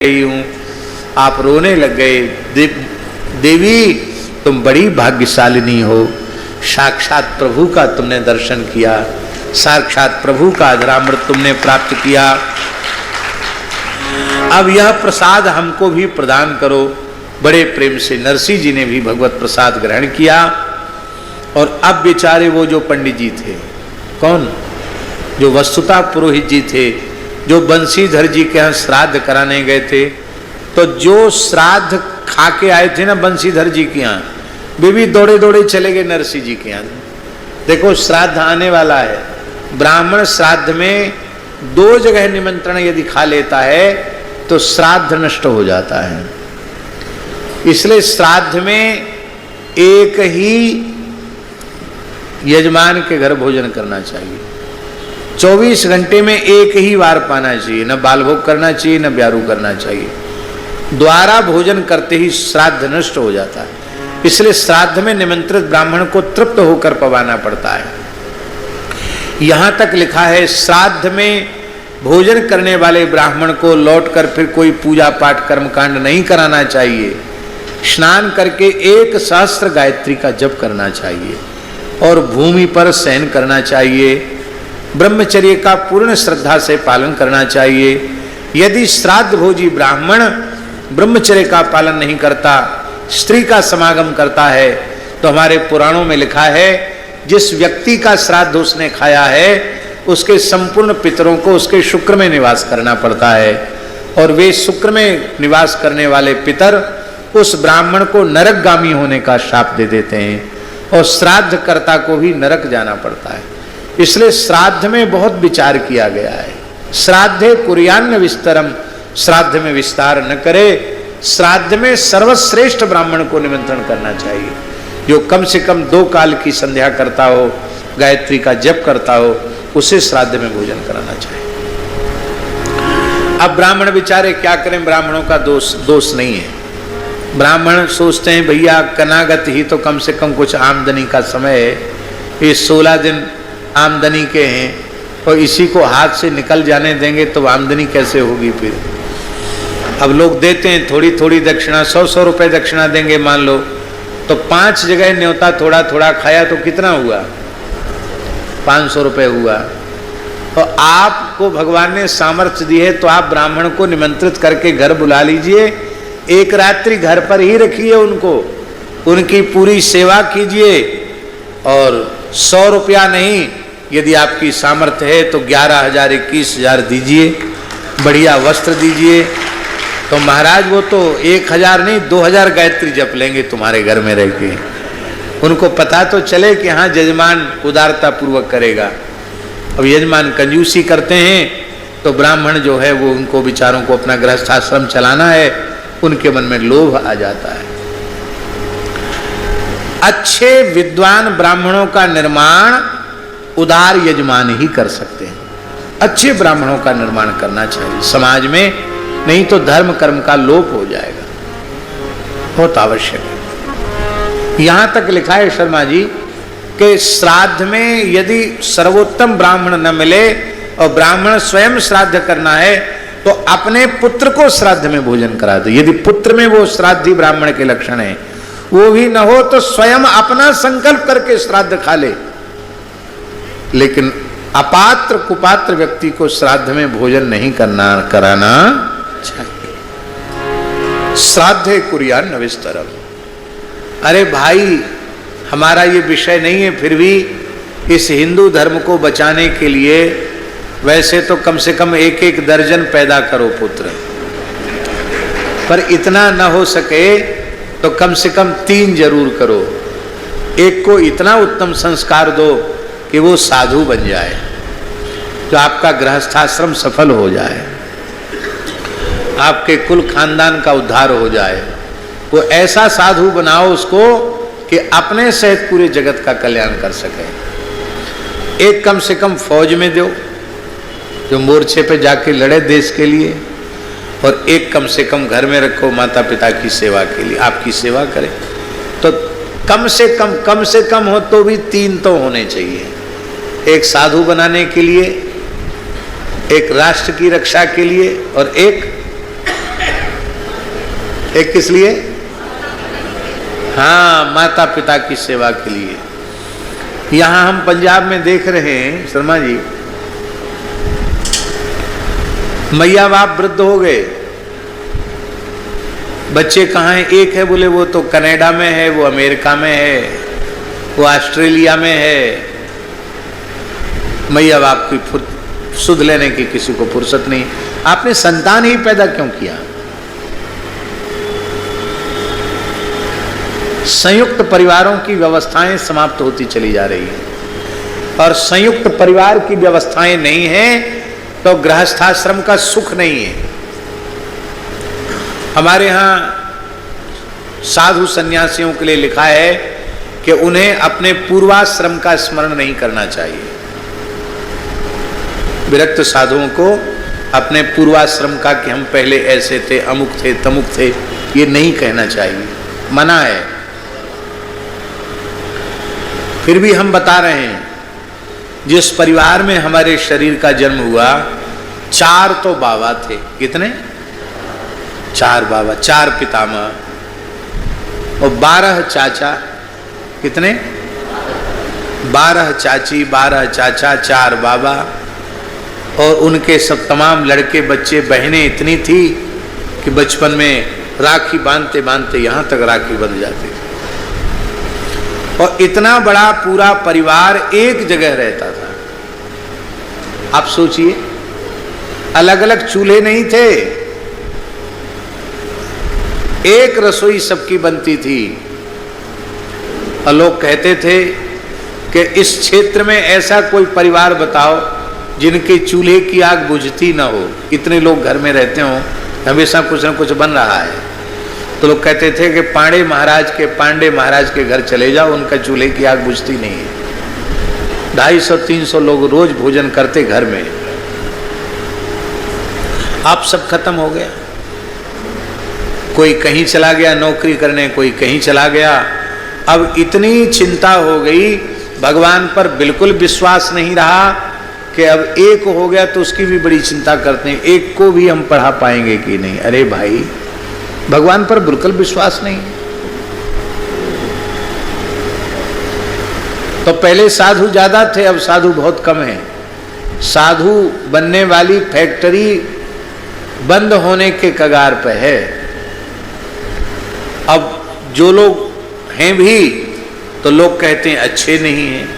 गई हूँ, आप रोने लग गए। देवी तुम बड़ी भाग्यशालिनी हो, साक्षात प्रभु का तुमने दर्शन किया, साक्षात प्रभु का अधरामृत तुमने प्राप्त किया। अब यह प्रसाद हमको भी प्रदान करो। बड़े प्रेम से नरसिंह जी ने भी भगवत प्रसाद ग्रहण किया। और अब बेचारे वो जो पंडित जी थे, कौन, जो वस्तुतः पुरोहित जी थे, जो बंशीधर जी के यहाँ श्राद्ध कराने गए थे, तो जो श्राद्ध खा के आए थे ना बंशीधर जी के यहाँ, वे भी दौड़े दौड़े चले गए नरसिंह जी के यहाँ। देखो श्राद्ध आने वाला है, ब्राह्मण श्राद्ध में 2 जगह निमंत्रण यदि खा लेता है तो श्राद्ध नष्ट हो जाता है। इसलिए श्राद्ध में एक ही यजमान के घर भोजन करना चाहिए। 24 घंटे में एक ही बार पाना चाहिए, न बाल भोग करना चाहिए, न ब्यारू करना चाहिए। द्वारा भोजन करते ही श्राद्ध नष्ट हो जाता है। इसलिए श्राद्ध में निमंत्रित ब्राह्मण को तृप्त होकर पवाना पड़ता है। यहां तक लिखा है श्राद्ध में भोजन करने वाले ब्राह्मण को लौटकर फिर कोई पूजा पाठ कर्मकांड नहीं कराना चाहिए। स्नान करके 1 सहस्त्र गायत्री का जप करना चाहिए और भूमि पर शयन करना चाहिए। ब्रह्मचर्य का पूर्ण श्रद्धा से पालन करना चाहिए। यदि श्राद्ध भोजी ब्राह्मण ब्रह्मचर्य का पालन नहीं करता, स्त्री का समागम करता है, तो हमारे पुराणों में लिखा है जिस व्यक्ति का श्राद्ध उसने खाया है उसके संपूर्ण पितरों को उसके शुक्र में निवास करना पड़ता है। और वे शुक्र में निवास करने वाले पितर उस ब्राह्मण को नरकगामी होने का शाप दे देते हैं और श्राद्ध कर्ता को भी नरक जाना पड़ता है। इसलिए श्राद्ध में बहुत विचार किया गया है। श्राद्धे कुर्यान्न विस्तरम, श्राद्ध में विस्तार न करे। श्राद्ध में सर्वश्रेष्ठ ब्राह्मण को निमंत्रण करना चाहिए, जो कम से कम 2 काल की संध्या करता हो, गायत्री का जप करता हो, उसे श्राद्ध में भोजन कराना चाहिए। अब ब्राह्मण बेचारे क्या करें, ब्राह्मणों का दोष नहीं है। ब्राह्मण सोचते हैं भैया कनागत ही तो कम से कम कुछ आमदनी का समय है, ये 16 दिन आमदनी के हैं और इसी को हाथ से निकल जाने देंगे तो आमदनी कैसे होगी फिर। अब लोग देते हैं थोड़ी थोड़ी दक्षिणा, 100-100 रुपये दक्षिणा देंगे मान लो, तो 5 जगह न्योता थोड़ा थोड़ा खाया तो कितना हुआ, 500 रुपये हुआ। तो आपको भगवान ने सामर्थ्य दी है तो आप ब्राह्मण को निमंत्रित करके घर बुला लीजिए, 1 रात्रि घर पर ही रखिए उनको, उनकी पूरी सेवा कीजिए। और 100 रुपया नहीं, यदि आपकी सामर्थ्य है तो 11,000 21,000 दीजिए, बढ़िया वस्त्र दीजिए। तो महाराज वो तो 1,000 नहीं 2,000 गायत्री जप लेंगे तुम्हारे घर में रह के। उनको पता तो चले कि हाँ यजमान उदारता पूर्वक करेगा। अब यजमान कंजूसी करते हैं तो ब्राह्मण जो है वो उनको विचारों को अपना गृहस्थाश्रम चलाना है, उनके मन में लोभ आ जाता है। अच्छे विद्वान ब्राह्मणों का निर्माण उदार यजमान ही कर सकते हैं। अच्छे ब्राह्मणों का निर्माण करना चाहिए समाज में, नहीं तो धर्म कर्म का लोप हो जाएगा, बहुत आवश्यक है। यहां तक लिखा है शर्मा जी कि श्राद्ध में यदि सर्वोत्तम ब्राह्मण न मिले और ब्राह्मण स्वयं श्राद्ध करना है तो अपने पुत्र को श्राद्ध में भोजन करा दे। यदि पुत्र में वो श्राद्धी ब्राह्मण के लक्षण है, वो भी न हो तो स्वयं अपना संकल्प करके श्राद्ध खा ले। लेकिन अपात्र कुपात्र व्यक्ति को श्राद्ध में भोजन नहीं कराना चाहिए। श्राद्धे कुर्यान्न विस्तरम। अरे भाई हमारा ये विषय नहीं है, फिर भी इस हिंदू धर्म को बचाने के लिए वैसे तो कम से कम 1-1 दर्जन पैदा करो पुत्र, पर इतना न हो सके तो कम से कम 3 जरूर करो। एक को इतना उत्तम संस्कार दो कि वो साधु बन जाए, तो आपका गृहस्थाश्रम सफल हो जाए, आपके कुल खानदान का उद्धार हो जाए। वो ऐसा साधु बनाओ उसको कि अपने सहित पूरे जगत का कल्याण कर सके। एक कम से कम फौज में दो जो मोर्चे पे जाके लड़े देश के लिए, और एक कम से कम घर में रखो माता पिता की सेवा के लिए, आपकी सेवा करे। तो कम से कम हो तो भी 3 तो होने चाहिए, एक साधु बनाने के लिए, एक राष्ट्र की रक्षा के लिए और एक एक किस लिए? हाँ, माता पिता की सेवा के लिए। यहां हम पंजाब में देख रहे हैं शर्मा जी, मैया बाप वृद्ध हो गए, बच्चे कहाँ हैं? एक है, बोले वो तो कनाडा में है, वो अमेरिका में है, वो ऑस्ट्रेलिया में है। मैया बाप की सुध लेने की किसी को फुर्सत नहीं। आपने संतान ही पैदा क्यों किया? संयुक्त परिवारों की व्यवस्थाएं समाप्त होती चली जा रही हैं, और संयुक्त परिवार की व्यवस्थाएं नहीं है तो गृहस्थाश्रम का सुख नहीं है। हमारे यहाँ साधु सन्यासियों के लिए लिखा है कि उन्हें अपने पूर्वाश्रम का स्मरण नहीं करना चाहिए। विरक्त साधुओं को अपने पूर्वाश्रम का कि हम पहले ऐसे थे, अमुक थे, तमुक थे, ये नहीं कहना चाहिए, मना है। फिर भी हम बता रहे हैं, जिस परिवार में हमारे शरीर का जन्म हुआ, 4 तो बाबा थे। कितने? 4 बाबा, 4 पितामह और 12 चाचा। कितने? 12 चाची, 12 चाचा, 4 बाबा, और उनके सब तमाम लड़के बच्चे बहनें इतनी थी कि बचपन में राखी बांधते बांधते यहां तक राखी बंध जाती थी। और इतना बड़ा पूरा परिवार एक जगह रहता था। आप सोचिए, अलग अलग चूल्हे नहीं थे, एक रसोई सबकी बनती थी। और लोग कहते थे कि इस क्षेत्र में ऐसा कोई परिवार बताओ जिनके चूल्हे की आग बुझती ना हो, इतने लोग घर में रहते हो, हमेशा कुछ न कुछ बन रहा है। तो लोग कहते थे कि पांडे महाराज के घर चले जाओ, उनका चूल्हे की आग बुझती नहीं है। 250-300 लोग रोज भोजन करते घर में। अब सब खत्म हो गया, कोई कहीं चला गया नौकरी करने, कोई कहीं चला गया। अब इतनी चिंता हो गई, भगवान पर बिल्कुल विश्वास नहीं रहा कि अब एक हो गया तो उसकी भी बड़ी चिंता करते हैं, एक को भी हम पढ़ा पाएंगे कि नहीं। अरे भाई, भगवान पर बिल्कुल विश्वास नहीं। तो पहले साधु ज्यादा थे, अब साधु बहुत कम है। साधु बनने वाली फैक्ट्री बंद होने के कगार पे है। अब जो लोग हैं भी तो लोग कहते हैं अच्छे नहीं हैं।